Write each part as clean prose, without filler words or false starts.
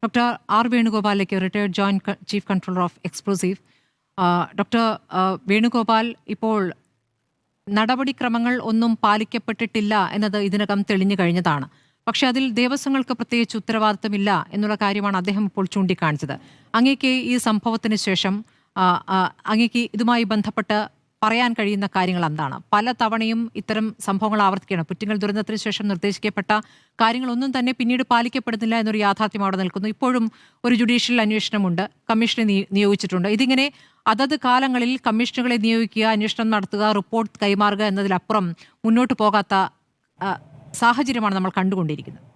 Doctor R വേണുഗോപാലിലേക്ക് retired joint chief controller of explosive. Doctor Venugopal, ഇപ്പോൾ നടപടിക്രമങ്ങൾ ഒന്നും പാലിക്കപ്പെട്ടിട്ടില്ല എന്നത് ഇതിനകം തെളിഞ്ഞു കഴിഞ്ഞതാണ്. പക്ഷെ അതിൽ ദേവസ്വങ്ങൾക്ക് പ്രത്യേകിച്ച് ഉത്തരവാദിത്തമില്ല എന്നുള്ള കാര്യമാണ് അദ്ദേഹം ഇപ്പോൾ ചൂണ്ടിക്കാണിച്ചത്. അങ്ങേക്ക് ഈ സംഭവത്തിന് ശേഷം അങ്ങേക്ക് ഇതുമായി ബന്ധപ്പെട്ട് പറയാൻ കഴിയുന്ന കാര്യങ്ങൾ എന്താണ്? പല തവണയും ഇത്തരം സംഭവങ്ങൾ ആവർത്തിക്കണം. പുറ്റിങ്ങൽ ദുരന്തത്തിന് ശേഷം നിർദ്ദേശിക്കപ്പെട്ട കാര്യങ്ങളൊന്നും തന്നെ പിന്നീട് പാലിക്കപ്പെടുന്നില്ല എന്നൊരു യാഥാർത്ഥ്യം അവിടെ നിൽക്കുന്നു. ഇപ്പോഴും ഒരു ജുഡീഷ്യൽ അന്വേഷണമുണ്ട്, കമ്മീഷനെ നിയോഗിച്ചിട്ടുണ്ട്. ഇതിങ്ങനെ അതത് കാലങ്ങളിൽ കമ്മീഷനുകളെ നിയോഗിക്കുക, അന്വേഷണം നടത്തുക, റിപ്പോർട്ട് കൈമാറുക എന്നതിലപ്പുറം മുന്നോട്ട് പോകാത്ത സാഹചര്യമാണ് നമ്മൾ കണ്ടുകൊണ്ടിരിക്കുന്നത്.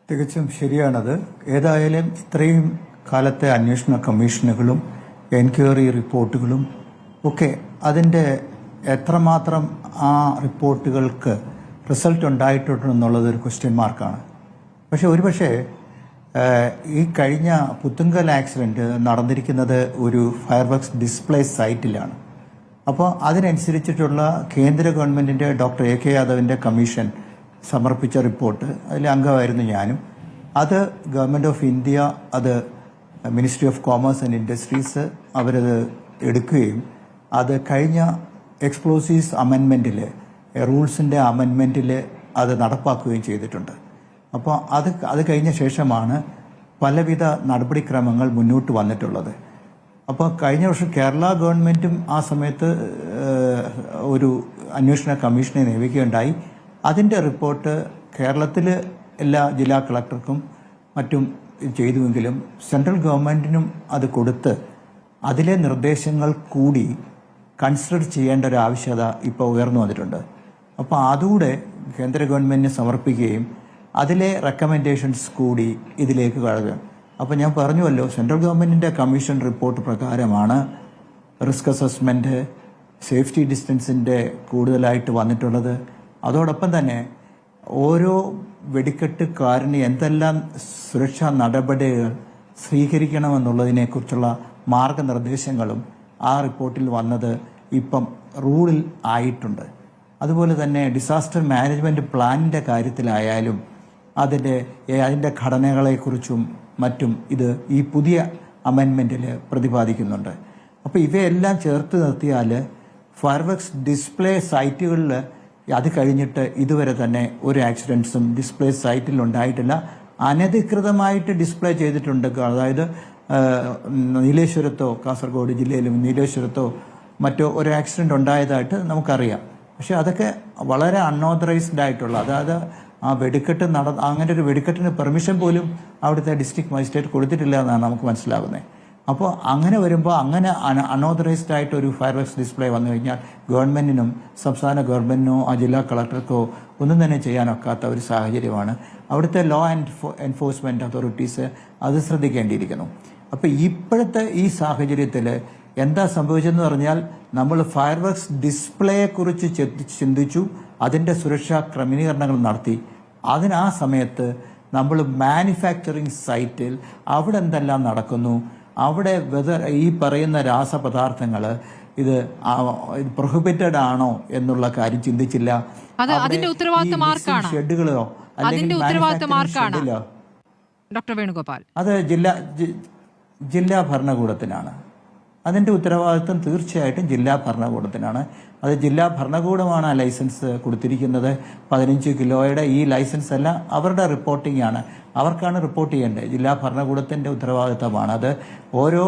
തികച്ചും ശരിയാണത്. ഏതായാലും ഇത്രയും കാലത്തെ അന്വേഷണ കമ്മീഷനുകളും എൻക്വയറി റിപ്പോർട്ടുകളും ഒക്കെ അതിൻ്റെ എത്രമാത്രം ആ റിപ്പോർട്ടുകൾക്ക് റിസൾട്ട് ഉണ്ടായിട്ടുണ്ടെന്നുള്ളത് ഒരു ക്വസ്റ്റ്യൻ മാർക്കാണ്. പക്ഷെ ഒരുപക്ഷെ ഈ കഴിഞ്ഞ പുത്തുങ്കൽ ആക്സിഡൻറ്റ് നടന്നിരിക്കുന്നത് ഒരു ഫയർവർക്സ് ഡിസ്പ്ലേ സൈറ്റിലാണ്. അപ്പോൾ അതിനനുസരിച്ചിട്ടുള്ള കേന്ദ്ര ഗവൺമെൻറ്റിൻ്റെ ഡോക്ടർ എ കെ യാദവിൻ്റെ കമ്മീഷൻ സമർപ്പിച്ച റിപ്പോർട്ട്, അതിൽ അംഗമായിരുന്നു ഞാനും. അത് ഗവൺമെൻറ് ഓഫ് ഇന്ത്യ, അത് ministry of commerce and industries അവരത് എടുക്കുകയും അത് കഴിഞ്ഞ എക്സ്പ്ലോസീവ്സ് അമെൻമെൻറ്റിൽ, റൂൾസിൻ്റെ അമെൻമെൻറ്റിൽ അത് നടപ്പാക്കുകയും ചെയ്തിട്ടുണ്ട്. അപ്പോൾ അത് കഴിഞ്ഞ ശേഷമാണ് പലവിധ നടപടിക്രമങ്ങൾ മുന്നോട്ട് വന്നിട്ടുള്ളത്. അപ്പോൾ കഴിഞ്ഞ വർഷം കേരള ഗവൺമെൻറ്റും ആ സമയത്ത് ഒരു അന്വേഷണ കമ്മീഷനെ നിയമിക്കുകയുണ്ടായി. അതിൻ്റെ റിപ്പോർട്ട് കേരളത്തിൽ എല്ലാ ജില്ലാ കളക്ടർക്കും മറ്റും ചെയ്തുവെങ്കിലും സെൻട്രൽ ഗവൺമെൻറ്റിനും അത് കൊടുത്ത് അതിലെ നിർദ്ദേശങ്ങൾ കൂടി കൺസിഡർ ചെയ്യേണ്ട ഒരു ആവശ്യകത ഇപ്പോൾ ഉയർന്നു വന്നിട്ടുണ്ട്. അപ്പോൾ അതുകൂടെ കേന്ദ്ര ഗവൺമെൻറ്റിന് സമർപ്പിക്കുകയും അതിലെ റെക്കമെൻഡേഷൻസ് കൂടി ഇതിലേക്ക് കടക്കുകയാണ്. അപ്പോൾ ഞാൻ പറഞ്ഞുവല്ലോ, സെൻട്രൽ ഗവൺമെൻറ്റിൻ്റെ കമ്മീഷൻ റിപ്പോർട്ട് പ്രകാരമാണ് റിസ്ക് അസസ്മെൻറ്റ്, സേഫ്റ്റി ഡിസ്റ്റൻസിൻ്റെ കൂടുതലായിട്ട് വന്നിട്ടുള്ളത്. അതോടൊപ്പം തന്നെ ഓരോ വെടിക്കെട്ടുകാരന് എന്തെല്ലാം സുരക്ഷാ നടപടികൾ സ്വീകരിക്കണമെന്നുള്ളതിനെക്കുറിച്ചുള്ള മാർഗനിർദ്ദേശങ്ങളും ആ റിപ്പോർട്ടിൽ വന്നത് ഇപ്പം റൂളിൽ ആയിട്ടുണ്ട്. അതുപോലെ തന്നെ ഡിസാസ്റ്റർ മാനേജ്മെൻറ്റ് പ്ലാനിൻ്റെ കാര്യത്തിലായാലും അതിൻ്റെ ഘടനകളെക്കുറിച്ചും മറ്റും ഇത് ഈ പുതിയ അമെൻമെൻറ്റിൽ പ്രതിപാദിക്കുന്നുണ്ട്. അപ്പോൾ ഇവയെല്ലാം ചേർത്ത് നിർത്തിയാൽ ഫയർവർക്സ് ഡിസ്പ്ലേ സൈറ്റുകളിൽ അത് കഴിഞ്ഞിട്ട് ഇതുവരെ തന്നെ ഒരു ആക്സിഡൻസും ഡിസ്പ്ലേ സൈറ്റിൽ ഉണ്ടായിട്ടില്ല. അനധികൃതമായിട്ട് ഡിസ്പ്ലേ ചെയ്തിട്ടുണ്ട്. അതായത് നീലേശ്വരത്തോ, കാസർഗോഡ് ജില്ലയിലും നീലേശ്വരത്തോ മറ്റോ ഒരു ആക്സിഡൻറ്റ് ഉണ്ടായതായിട്ട് നമുക്കറിയാം. പക്ഷെ അതൊക്കെ വളരെ അൺഓതറൈസ്ഡ് ആയിട്ടുള്ള, അതായത് ആ വെടിക്കെട്ട് അങ്ങനെ ഒരു വെടിക്കെട്ടിന് പെർമിഷൻ പോലും അവിടുത്തെ ഡിസ്ട്രിക്ട് മജിസ്ട്രേറ്റ് കൊടുത്തിട്ടില്ല എന്നാണ് നമുക്ക് മനസ്സിലാകുന്നത്. അപ്പോൾ അങ്ങനെ വരുമ്പോൾ അങ്ങനെ അൺഓതറൈസ്ഡ് ആയിട്ട് ഒരു ഫയർവർക്സ് ഡിസ്പ്ലേ വന്നു കഴിഞ്ഞാൽ ഗവൺമെൻറ്റിനും സംസ്ഥാന ഗവൺമെൻറ്റിനോ ആ ജില്ലാ കളക്ടർക്കോ ഒന്നും തന്നെ ചെയ്യാനൊക്കാത്ത ഒരു സാഹചര്യമാണ്. അവിടുത്തെ ലോ എൻഫോഴ്സ്മെൻറ്റ് അതോറിറ്റീസ് അത് ശ്രദ്ധിക്കേണ്ടിയിരിക്കുന്നു. അപ്പോൾ ഇപ്പോഴത്തെ ഈ സാഹചര്യത്തിൽ എന്താ സംഭവിച്ചതെന്ന് പറഞ്ഞാൽ, നമ്മൾ ഫയർവർക്സ് ഡിസ്പ്ലേയെക്കുറിച്ച് ചിന്തിച്ചു, അതിൻ്റെ സുരക്ഷാ ക്രമീകരണങ്ങൾ നടത്തി. ആ സമയത്ത് നമ്മൾ മാനുഫാക്ചറിങ് സൈറ്റിൽ അവിടെ എന്തെല്ലാം നടക്കുന്നു, അവിടെ ഈ പറയുന്ന രാസപദാർത്ഥങ്ങൾ ഇത് പ്രൊഹിബിറ്റഡ് ആണോ എന്നുള്ള കാര്യം ചിന്തിച്ചില്ല. ഷെഡുകളോ അല്ലെങ്കിൽ അത് ജില്ലാ ഭരണകൂടത്തിനാണ്. അതിൻ്റെ ഉത്തരവാദിത്വം തീർച്ചയായിട്ടും ജില്ലാ ഭരണകൂടത്തിനാണ്. അത് ജില്ലാ ഭരണകൂടമാണ് ആ ലൈസൻസ് കൊടുത്തിരിക്കുന്നത്. 15 കിലോയുടെ ഈ ലൈസൻസ് എല്ലാം അവരുടെ റിപ്പോർട്ടിംഗ് ആണ്, അവർക്കാണ് റിപ്പോർട്ട് ചെയ്യേണ്ടത്. ജില്ലാ ഭരണകൂടത്തിൻ്റെ ഉത്തരവാദിത്തമാണ് അത്. ഓരോ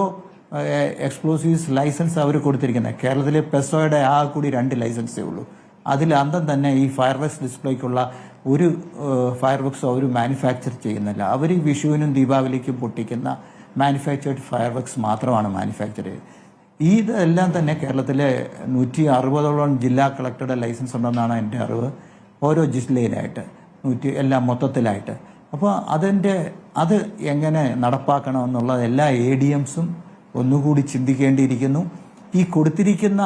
എക്സ്പ്ലോസീവ്സ് ലൈസൻസ് അവർ കൊടുത്തിരിക്കുന്നത്. കേരളത്തിൽ പെസോയുടെ കൂടി 2 ലൈസൻസേ ഉള്ളൂ. അതിൽ അന്തം തന്നെ ഈ ഫയർവർക്സ് ഡിസ്പ്ലേക്കുള്ള ഒരു ഫയർവർക്സ് അവർ മാനുഫാക്ചർ ചെയ്യുന്നില്ല. അവർ വിഷുവിനും ദീപാവലിക്കും പൊട്ടിക്കുന്ന മാനുഫാക്ചേർഡ് ഫയർവർക്സ് മാത്രമാണ് മാനുഫാക്ചർ ചെയ്തത്. ഇതെല്ലാം തന്നെ കേരളത്തിലെ 160ഓളം ജില്ലാ കളക്ടറുടെ ലൈസൻസ് ഉണ്ടെന്നാണ് എൻ്റെ അറിവ്, ഓരോ ജില്ലയിലായിട്ട് എല്ലാം മൊത്തത്തിലായിട്ട്. അപ്പോൾ അത് എങ്ങനെ നടപ്പാക്കണമെന്നുള്ള എല്ലാ ADMസും ഒന്നുകൂടി ചിന്തിക്കേണ്ടിയിരിക്കുന്നു. ഈ കൊടുത്തിരിക്കുന്ന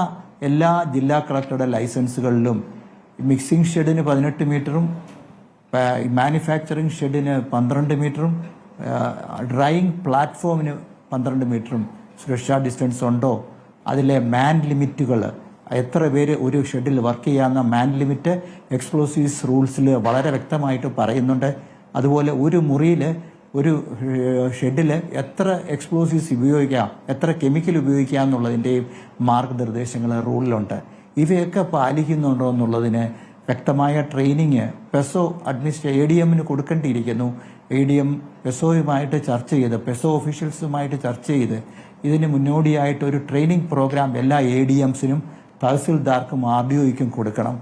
എല്ലാ ജില്ലാ കളക്ടറുടെ ലൈസൻസുകളിലും മിക്സിംഗ് ഷെഡിന് 18 മീറ്ററും മാനുഫാക്ചറിങ് ഷെഡിന് 12 മീറ്ററും ഡ്രൈയിങ് പ്ലാറ്റ്ഫോമിന് 12 മീറ്ററും സുരക്ഷാ ഡിസ്റ്റൻസ് ഉണ്ടോ, അതിലെ മാൻ ലിമിറ്റുകൾ എത്ര പേര് ഒരു ഷെഡിൽ വർക്ക് ചെയ്യാവുന്ന മാൻ ലിമിറ്റ് എക്സ്പ്ലോസീവ്സ് റൂൾസിൽ വളരെ വ്യക്തമായിട്ട് പറയുന്നുണ്ട്. അതുപോലെ ഒരു മുറിയിൽ ഒരു ഷെഡിൽ എത്ര എക്സ്പ്ലോസീവ്സ് ഉപയോഗിക്കാം, എത്ര കെമിക്കൽ ഉപയോഗിക്കാം എന്നുള്ളതിൻ്റെയും മാർഗനിർദ്ദേശങ്ങൾ റൂളിലുണ്ട്. ഇവയൊക്കെ പാലിക്കുന്നുണ്ടോ എന്നുള്ളതിന് വ്യക്തമായ ട്രെയിനിങ് പെസോ ADMന് കൊടുക്കേണ്ടിയിരിക്കുന്നു. ADM പെസോയുമായിട്ട് ചർച്ച ചെയ്ത്, പെസോ ഓഫീഷ്യൽസുമായിട്ട് ചർച്ച ചെയ്ത് ഇതിന് മുന്നോടിയായിട്ട് ഒരു ട്രെയിനിങ് പ്രോഗ്രാം എല്ലാ ADMസിനും തഹസിൽദാർക്കും RDOയ്ക്കും കൊടുക്കണം.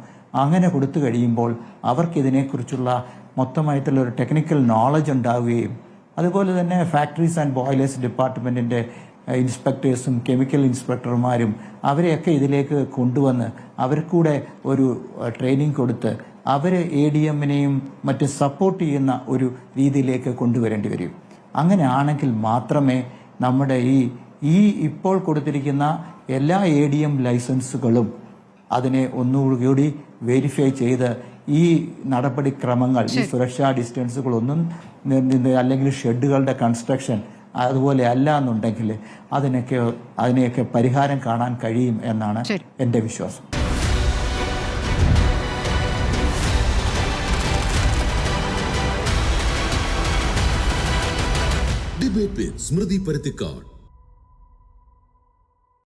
അങ്ങനെ കൊടുത്തു കഴിയുമ്പോൾ അവർക്കിതിനെക്കുറിച്ചുള്ള മൊത്തമായിട്ടുള്ള ഒരു ടെക്നിക്കൽ നോളജ് ഉണ്ടാവുകയും അതുപോലെ തന്നെ ഫാക്ടറീസ് ആൻഡ് ബോയിലേഴ്സ് ഡിപ്പാർട്ട്മെൻറ്റിൻ്റെ ഇൻസ്പെക്ടേഴ്സും കെമിക്കൽ ഇൻസ്പെക്ടർമാരും അവരെയൊക്കെ ഇതിലേക്ക് കൊണ്ടുവന്ന് അവർക്കൂടെ ഒരു ട്രെയിനിങ് കൊടുത്ത് അവർ ADMനെയും മറ്റ് സപ്പോർട്ട് ചെയ്യുന്ന ഒരു രീതിയിലേക്ക് കൊണ്ടുവരേണ്ടി വരും. അങ്ങനെ ആണെങ്കിൽ മാത്രമേ നമ്മുടെ ഈ ഇപ്പോൾ കൊടുത്തിരിക്കുന്ന എല്ലാ ADM ലൈസൻസുകളും അതിനെ ഒന്നുകൂടി വെരിഫൈ ചെയ്ത് ഈ നടപടിക്രമങ്ങൾ, ഈ സുരക്ഷാ ഡിസ്റ്റൻസുകളൊന്നും അല്ലെങ്കിൽ ഷെഡുകളുടെ കൺസ്ട്രക്ഷൻ അതുപോലെ അല്ല എന്നുണ്ടെങ്കിൽ അതിനെയൊക്കെ പരിഹാരം കാണാൻ കഴിയും എന്നാണ് എൻ്റെ വിശ്വാസം. ഡിബേറ്റ് വിത്ത് സ്മൃതി പരുത്തിക്കാട്.